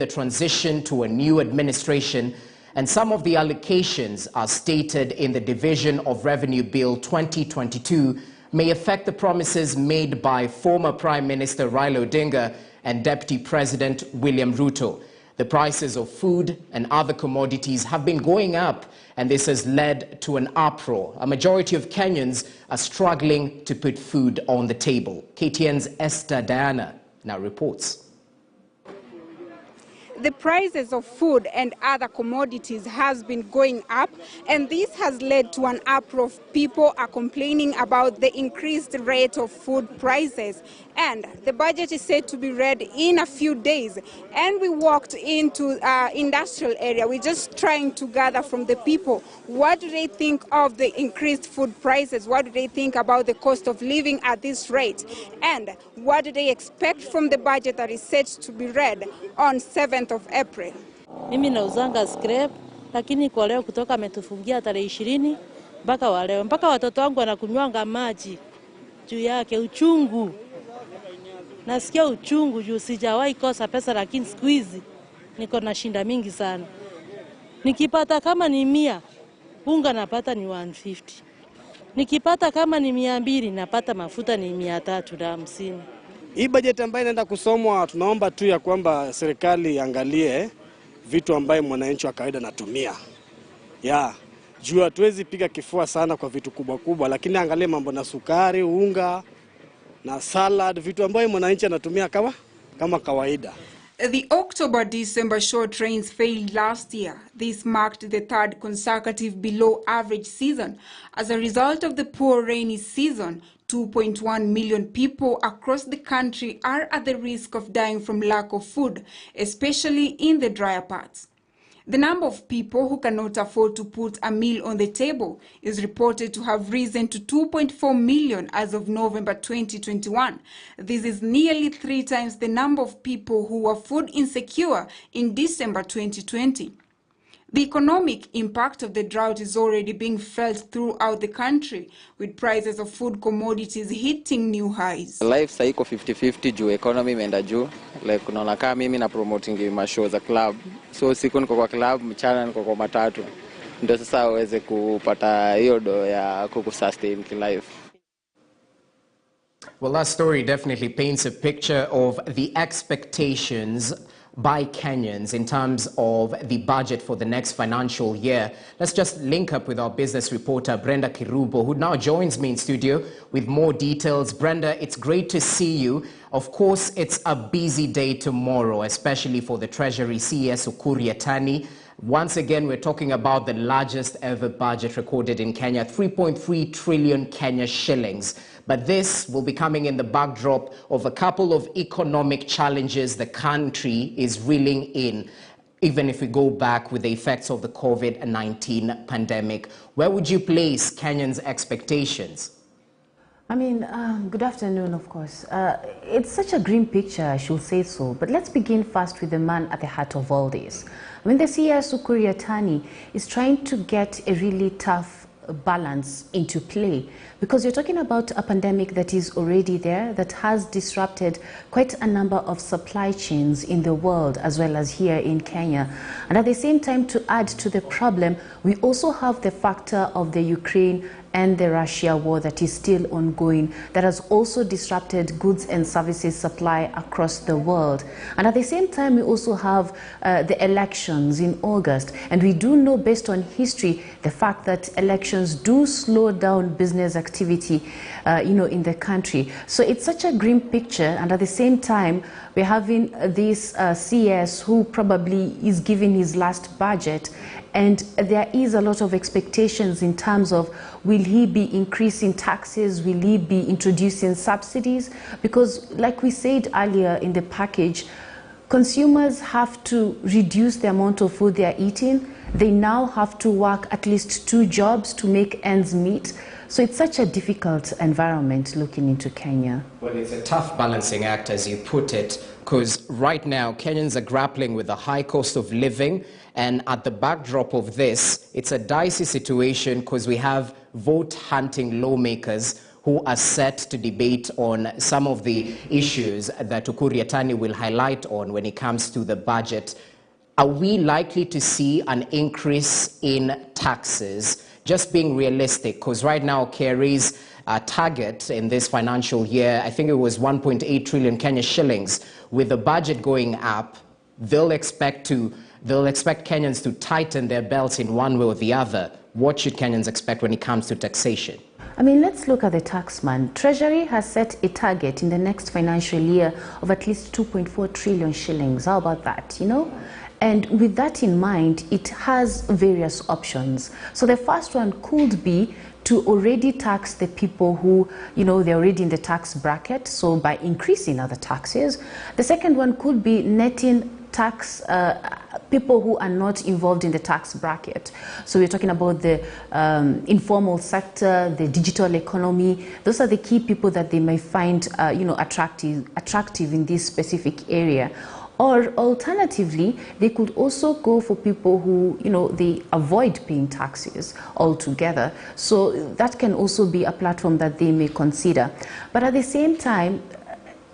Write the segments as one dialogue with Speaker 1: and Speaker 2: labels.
Speaker 1: the transition to a new administration, and some of the allocations are stated in the Division of Revenue Bill 2022 may affect the promises made by former Prime Minister Raila Odinga and Deputy President William Ruto. The prices of food and other commodities have been going up, and this has led to an uproar. A majority of Kenyans are struggling to put food on the table. KTN's Esther Diana now reports.
Speaker 2: The prices of food and other commodities has been going up, and this has led to an uproar of people are complaining about the increased rate of food prices. And the budget is said to be read in a few days. And we walked into industrial area. We're just trying to gather from the people. What do they think of the increased food prices? What do they think about the cost of living at this rate? And what do they expect from the budget that is set to be read on 7th of April?
Speaker 3: Mimi nauzanga scrap, lakini kwa leo kutoka ametufungia tarehe 20 mpaka wa leo. Mpaka watoto wangu wanakunywanga maji juu yake, uchungu. Nasikia uchungu juu sijawahi kosa pesa, lakini siku hizi niko na shinda mingi sana. Nikipata kama ni 100, unga napata ni 150. Nikipata kama ni 200, napata mafuta ni 350.
Speaker 4: Hii budget ambayo inaenda kusomwa, tunaomba tu ya kwamba serikali iangalie vitu ambaye mwananchi wa kawaida anatumia. Juu hatuwezi piga kifua sana kwa vitu kubwa kubwa, lakini angalie mambo na sukari, unga na salad, vitu ambaye mwananchi anatumia kama kawaida.
Speaker 2: The October-December short rains failed last year. This marked the third consecutive below-average season. As a result of the poor rainy season, 2.1 million people across the country are at the risk of dying from lack of food, especially in the drier parts. The number of people who cannot afford to put a meal on the table is reported to have risen to 2.4 million as of November 2021. This is nearly 3 times the number of people who were food insecure in December 2020. The economic impact of the drought is already being felt throughout the country, with prices of food commodities hitting new highs.
Speaker 5: Life saiko 50-50 juu economy imeenda juu. Like unaona kama mimi na promoting ma show za club. So siku niko kwa club, mchana niko kwa matatu. Ndio sasa uweze kupata hiyo do ya kukusustain life.
Speaker 1: Well, that story definitely paints a picture of the expectations by Kenyans in terms of the budget for the next financial year. Let's just link up with our business reporter, Brenda Kirubo, who now joins me in studio with more details. Brenda, it's great to see you. Of course, it's a busy day tomorrow, especially for the Treasury CS Uhuru Yatani. Once again, we're talking about the largest ever budget recorded in Kenya, 3.3 trillion Kenya shillings. But this will be coming in the backdrop of a couple of economic challenges the country is reeling in, even if we go back with the effects of the COVID-19 pandemic. Where would you place Kenyans' expectations?
Speaker 6: I mean, good afternoon, of course. It's such a grim picture, I should say so. But let's begin first with the man at the heart of all this. I mean, the CS Uhuru Yatani is trying to get a really tough balance into play, because you're talking about a pandemic that is already there, that has disrupted quite a number of supply chains in the world as well as here in Kenya. And at the same time, to add to the problem, we also have the factor of the Ukraine and the Russia war that is still ongoing, that has also disrupted goods and services supply across the world. And at the same time, we also have the elections in August. And we do know, based on history, the fact that elections do slow down business activity, in the country. So it's such a grim picture. And at the same time, we're having this CS who probably is giving his last budget. And there is a lot of expectations in terms of, will he be increasing taxes? Will he be introducing subsidies? Because like we said earlier in the package, consumers have to reduce the amount of food they are eating. They now have to work at least 2 jobs to make ends meet. So it's such a difficult environment looking into Kenya.
Speaker 1: Well, it's a tough balancing act, as you put it, because right now Kenyans are grappling with the high cost of living. And at the backdrop of this, it's a dicey situation because we have vote-hunting lawmakers who are set to debate on some of the issues that Uhuru Yatani will highlight on when it comes to the budget. Are we likely to see an increase in taxes? Just being realistic, because right now KRA's target in this financial year, I think it was 1.8 trillion Kenya shillings. With the budget going up, they'll expect Kenyans to tighten their belts in one way or the other. What should Kenyans expect when it comes to taxation?
Speaker 6: I mean, let's look at the taxman. Treasury has set a target in the next financial year of at least 2.4 trillion shillings. How about that, you know? And with that in mind, it has various options. So the first one could be to already tax the people who, you know, they're already in the tax bracket, so by increasing other taxes. The second one could be netting tax people who are not involved in the tax bracket. So we're talking about the informal sector, the digital economy. Those are the key people that they may find you know, attractive in this specific area. Or alternatively, they could also go for people who, you know, they avoid paying taxes altogether. So that can also be a platform that they may consider. But at the same time,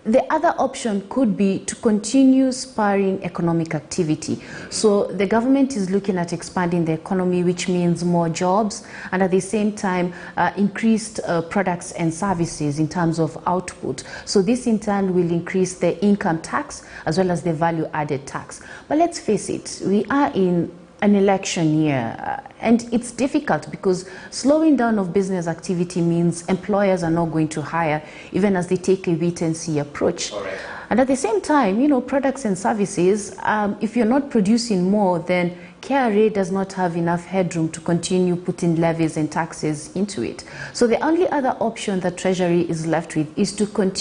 Speaker 6: the other option could be to continue spurring economic activity. So the government is looking at expanding the economy, which means more jobs, and at the same time increased products and services in terms of output. So this in turn will increase the income tax as well as the value added tax. But let's face it, we are in an election year, and it's difficult because slowing down of business activity means employers are not going to hire even as they take a wait-and-see approach. Right. And at the same time, you know, products and services, if you're not producing more, then KRA does not have enough headroom to continue putting levies and taxes into it. So the only other option that Treasury is left with is to continue